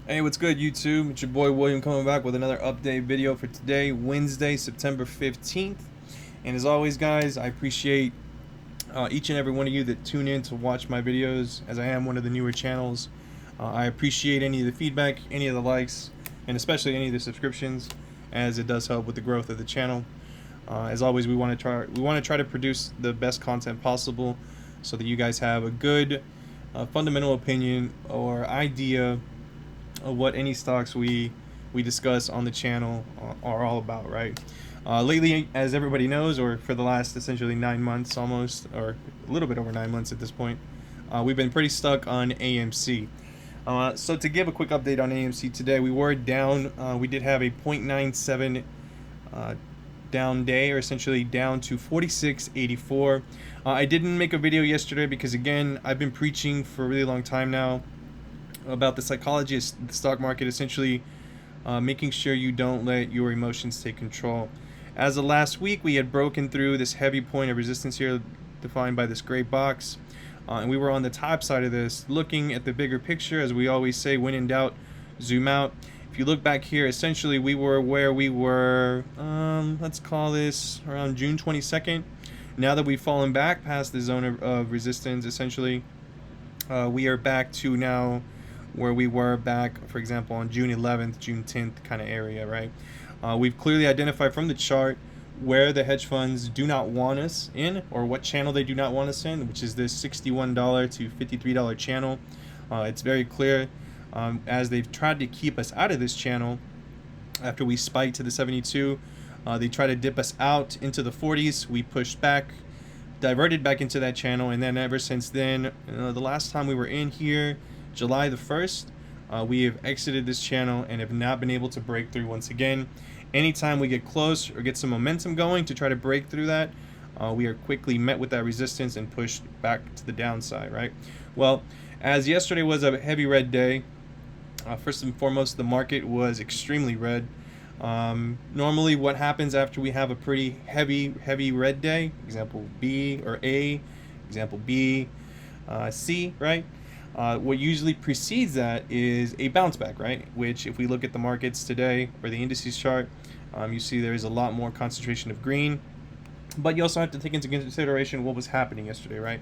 Hey, what's good, YouTube? It's your boy William coming back with another update video for today, Wednesday, September 15th. And as always, guys, I appreciate each and every one of you that tune in to watch my videos, as I am one of the newer channels. I appreciate any of the feedback, any of the likes, and especially any of the subscriptions, as it does help with the growth of the channel. As always, we want to try to produce the best content possible, so that you guys have a good fundamental opinion or idea of what any stocks we discuss on the channel are all about, right? Lately, as everybody knows, or for the last essentially 9 months almost, or a little bit over 9 months at this point, we've been pretty stuck on AMC. So to give a quick update on AMC today, we were down. We did have a 0.97 down day, or essentially down to 46.84. I didn't make a video yesterday because, again, I've been preaching for a really long time now about the psychology of the stock market, essentially making sure you don't let your emotions take control. As of last week, we had broken through this heavy point of resistance here, defined by this gray box, and we were on the top side of this, looking at the bigger picture. As we always say, when in doubt, zoom out. If you look back here, essentially we were where we were, let's call this around June 22nd. Now that we've fallen back past the zone of resistance, essentially, we are back to now where we were back, for example, on June 11th, June 10th kind of area, right? We've clearly identified from the chart where the hedge funds do not want us in, or what channel they do not want us in, which is this $61 to $53 channel. It's very clear, as they've tried to keep us out of this channel after we spiked to the 72. They try to dip us out into the 40s. We pushed back, diverted back into that channel, and then ever since then, the last time we were in here, July the 1st, we have exited this channel and have not been able to break through once again. Anytime we get close or get some momentum going to try to break through that, we are quickly met with that resistance and pushed back to the downside, right? Well, as yesterday was a heavy red day, first and foremost, the market was extremely red. Normally what happens after we have a pretty heavy red day, example B or A, example B, C, right? What usually precedes that is a bounce back, right? Which, if we look at the markets today or the indices chart, you see there is a lot more concentration of green. But you also have to take into consideration what was happening yesterday, right?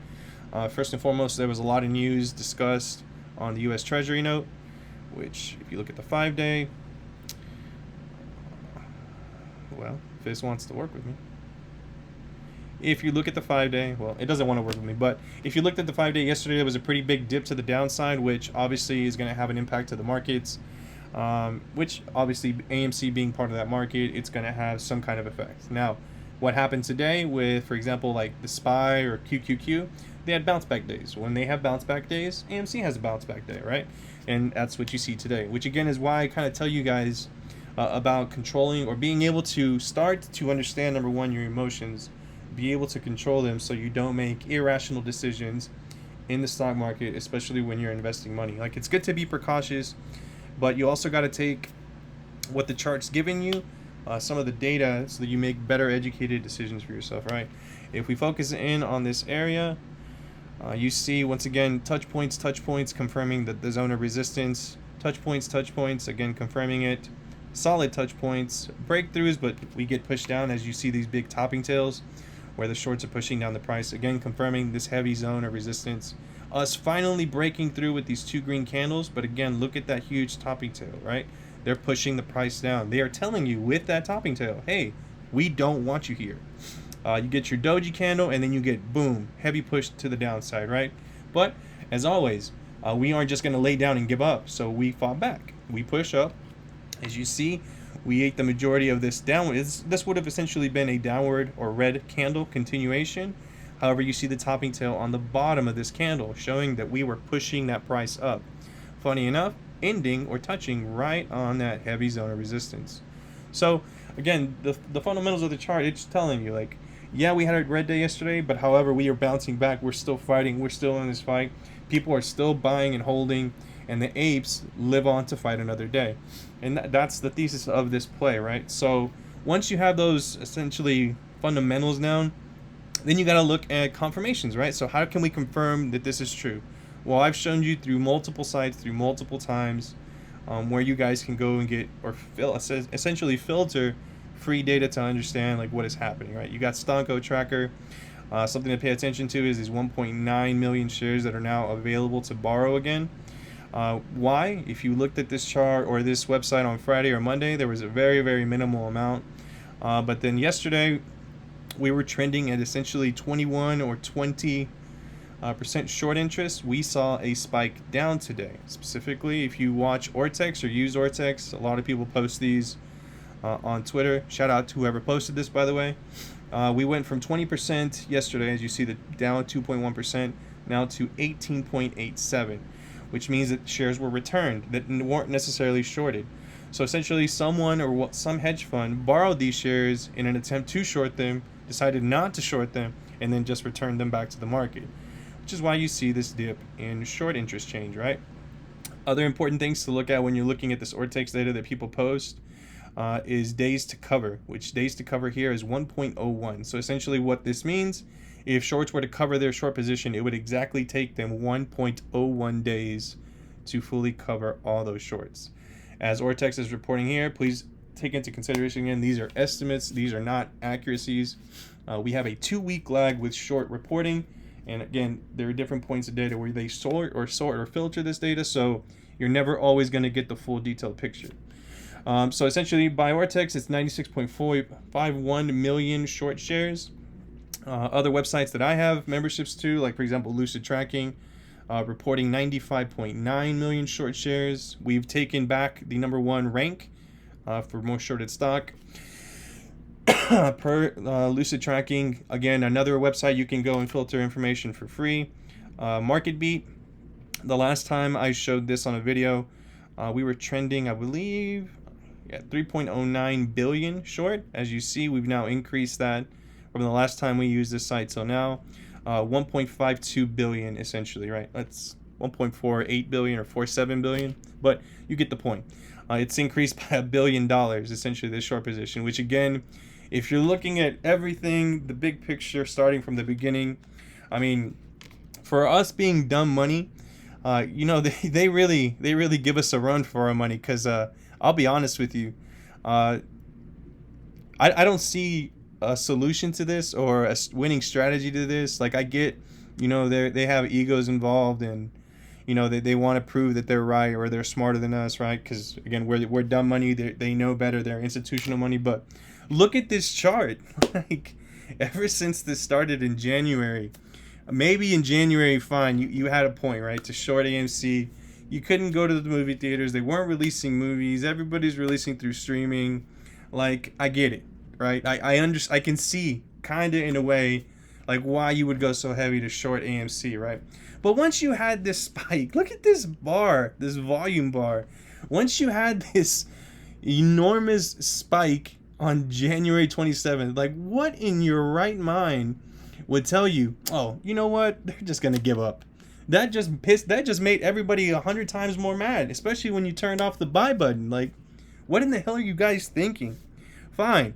First and foremost, there was a lot of news discussed on the U.S. Treasury note, which, if you look at the 5-day, well, if this wants to work with me. If you look at the 5-day, well, it doesn't want to work with me, but if you looked at the 5-day yesterday, there was a pretty big dip to the downside, which obviously is going to have an impact to the markets, which obviously AMC being part of that market, it's going to have some kind of effect. Now, what happened today with, for example, like the SPY or QQQ, they had bounce back days. When they have bounce back days, AMC has a bounce back day, right? And that's what you see today, which again is why I kind of tell you guys about controlling, or being able to start to understand, number one, your emotions, be able to control them so you don't make irrational decisions in the stock market, especially when you're investing money. Like, it's good to be precautious, but you also got to take what the chart's giving you, some of the data, so that you make better educated decisions for yourself, right? If we focus in on this area, you see once again touch points, confirming that the zone of resistance, touch points, again confirming it, solid touch points, breakthroughs, but we get pushed down, as you see these big topping tails where the shorts are pushing down the price, again confirming this heavy zone of resistance. Us finally breaking through with these two green candles, but again, look at that huge topping tail, right? They're pushing the price down. They are telling you with that topping tail, hey, we don't want you here. You get your doji candle, and then you get, boom, heavy push to the downside, right? But as always, we aren't just going to lay down and give up, so we fought back. We push up. As you see, we ate the majority of this downward. This would have essentially been a downward or red candle continuation. However, you see the topping tail on the bottom of this candle, showing that we were pushing that price up. Funny enough, ending or touching right on that heavy zone of resistance. So again, the fundamentals of the chart, it's telling you, like, yeah, we had a red day yesterday, but however, we are bouncing back. We're still fighting. We're still in this fight. People are still buying and holding, and the apes live on to fight another day. And that's the thesis of this play, right? So once you have those essentially fundamentals down, then you got to look at confirmations, right? So how can we confirm that this is true? Well, I've shown you through multiple sites, through multiple times, where you guys can go and get or essentially filter free data to understand like what is happening, right? You got Stonk O Tracker. Something to pay attention to is these 1.9 million shares that are now available to borrow again. Why? If you looked at this chart or this website on Friday or Monday, there was a very, very minimal amount. But then yesterday, we were trending at essentially 21 or 20% short interest. We saw a spike down today. Specifically, if you watch Ortex or use Ortex, a lot of people post these on Twitter. Shout out to whoever posted this, by the way. We went from 20% yesterday, as you see, the down 2.1%, now to 18.87, which means that shares were returned that weren't necessarily shorted. So essentially, someone or some hedge fund borrowed these shares in an attempt to short them, decided not to short them, and then just returned them back to the market, which is why you see this dip in short interest change, right? Other important things to look at when you're looking at this Ortex data that people post is days to cover, which days to cover here is 1.01. So essentially what this means, if shorts were to cover their short position, it would exactly take them 1.01 days to fully cover all those shorts. As Ortex is reporting here, please take into consideration again, these are estimates, these are not accuracies. We have a 2-week lag with short reporting, and again, there are different points of data where they sort or filter this data, so you're never always going to get the full detailed picture. So essentially, by Ortex, it's 96.451 million short shares. Other websites that I have memberships to, like for example, Lucid Tracking, reporting 95.9 million short shares. We've taken back the #1 rank for most shorted stock. Per Lucid Tracking, again, another website you can go and filter information for free. Marketbeat, the last time I showed this on a video, we were trending, I believe, at 3.09 billion short. As you see, we've now increased that from the last time we used this site till now. 1.52 billion essentially, right? That's 1.48 billion or 47 billion, but you get the point. It's increased by $1 billion essentially, this short position, which again, if you're looking at everything, the big picture starting from the beginning, I mean, for us being dumb money, you know, they really give us a run for our money, because I'll be honest with you, I don't see a solution to this or a winning strategy to this. Like, I get, you know, they have egos involved, and you know, they want to prove that they're right or they're smarter than us, right? Because again, we're dumb money. They know better. They're institutional money. But look at this chart. Like, ever since this started in January, maybe in January, fine, you had a point, right, to short AMC. You couldn't go to the movie theaters. They weren't releasing movies. Everybody's releasing through streaming. Like, I get it, right? I can see kind of in a way like why you would go so heavy to short AMC, right? But once you had this spike, look at this bar, this volume bar. Once you had this enormous spike on January 27th, like, what in your right mind would tell you, oh, you know what, they're just gonna give up? That just made everybody 100 times more mad, especially when you turned off the buy button. Like, what in the hell are you guys thinking? Fine.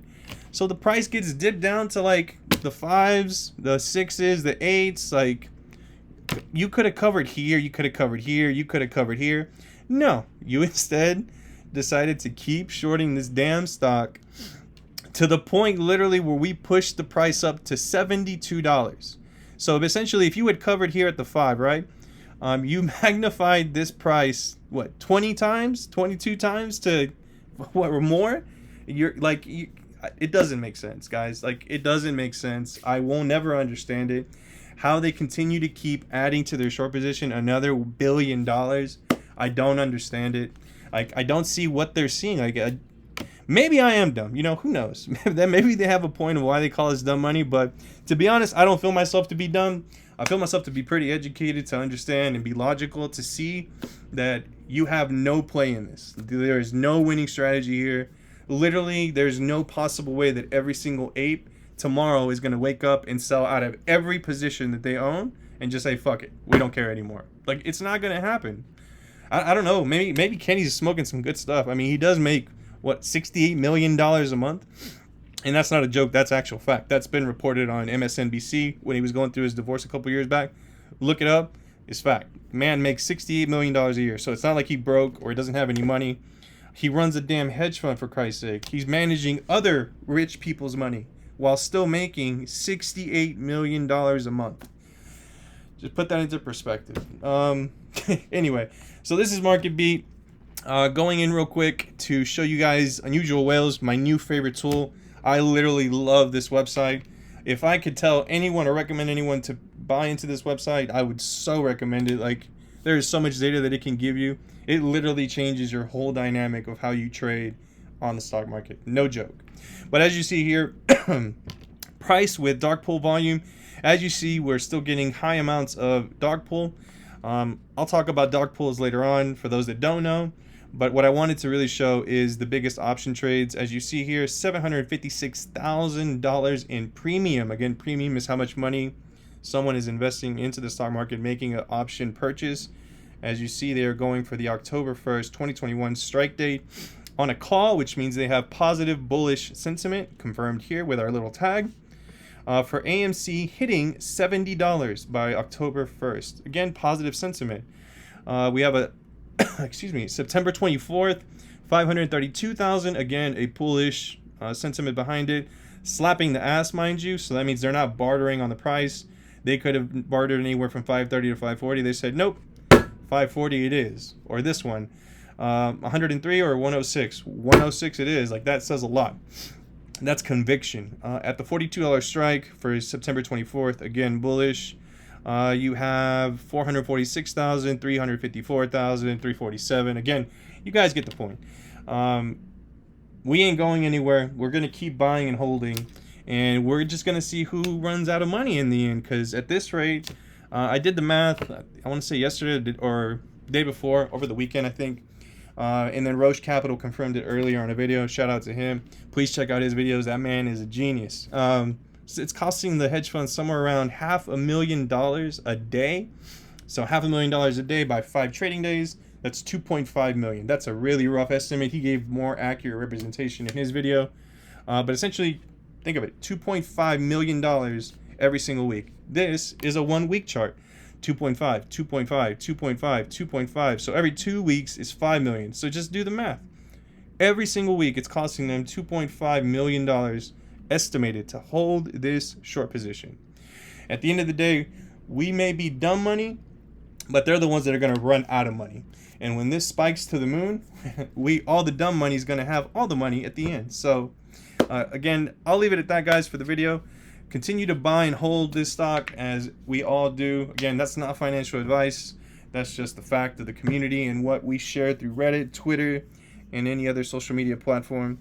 So the price gets dipped down to like the 5s, the 6s, the 8s. Like, you could have covered here, you could have covered here, you could have covered here. No, you instead decided to keep shorting this damn stock to the point literally where we pushed the price up to $72. So essentially, if you had covered here at the 5, right, you magnified this price, what, 20 times, 22 times to what, or more? It doesn't make sense, guys. Like, it doesn't make sense. I will never understand it. How they continue to keep adding to their short position another $1 billion. I don't understand it. Like, I don't see what they're seeing. Like, maybe I am dumb. You know, who knows? Maybe they have a point of why they call us dumb money. But to be honest, I don't feel myself to be dumb. I feel myself to be pretty educated, to understand and be logical, to see that you have no play in this. There is no winning strategy here. Literally, there's no possible way that every single ape tomorrow is going to wake up and sell out of every position that they own and just say, fuck it, we don't care anymore. Like, it's not going to happen. I don't know. Maybe Kenny's smoking some good stuff. I mean, he does make, what, $68 million a month? And that's not a joke. That's actual fact. That's been reported on MSNBC when he was going through his divorce a couple years back. Look it up. It's fact. Man makes $68 million a year. So it's not like he broke or he doesn't have any money. He runs a damn hedge fund, for Christ's sake. He's managing other rich people's money while still making $68 million a month. Just put that into perspective. Anyway, so this is Marketbeat. Going in real quick to show you guys Unusual Whales, my new favorite tool. I literally love this website. If I could tell anyone or recommend anyone to buy into this website, I would so recommend it. Like, there is so much data that it can give you. It literally changes your whole dynamic of how you trade on the stock market. No joke. But as you see here, price with dark pool volume. As you see, we're still getting high amounts of dark pool. I'll talk about dark pools later on for those that don't know. But what I wanted to really show is the biggest option trades. As you see here, $756,000 in premium. Again, premium is how much money someone is investing into the stock market, making an option purchase. As you see, they are going for the October 1st, 2021 strike date on a call, which means they have positive bullish sentiment confirmed here with our little tag. For AMC hitting $70 by October 1st. Again, positive sentiment. We have a excuse me, September 24th, 532,000. Again, a bullish sentiment behind it. Slapping the ass, mind you. So that means they're not bartering on the price. They could have bartered anywhere from 530 to 540. They said, nope, 540 it is. Or this one, 103 or 106. 106 it is. Like, that says a lot. That's conviction. At the $42 strike for September 24th, again, bullish. You have 446,000, 354,000, 347. Again, you guys get the point. We ain't going anywhere. We're going to keep buying and holding. And we're just going to see who runs out of money in the end. Because at this rate, I did the math, I want to say yesterday or day before, over the weekend, I think. And then Roche Capital confirmed it earlier on a video. Shout out to him. Please check out his videos. That man is a genius. So it's costing the hedge fund somewhere around $500,000 a day. So $500,000 a day by 5 trading days. That's 2.5 million. That's a really rough estimate. He gave more accurate representation in his video. But essentially, think of it, $2.5 million every single week. This is a 1 week chart. 2.5, 2.5, 2.5, 2.5. So every 2 weeks is 5 million. So just do the math. Every single week, it's costing them $2.5 million estimated to hold this short position. At the end of the day, we may be dumb money, but they're the ones that are going to run out of money. And when this spikes to the moon, all the dumb money is going to have all the money at the end. So again, I'll leave it at that, guys, for the video. Continue to buy and hold this stock as we all do. Again, that's not financial advice. That's just the fact of the community and what we share through Reddit, Twitter, and any other social media platform.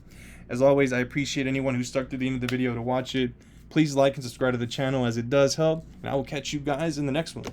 As always, I appreciate anyone who stuck to the end of the video to watch it. Please like and subscribe to the channel as it does help. And I will catch you guys in the next one.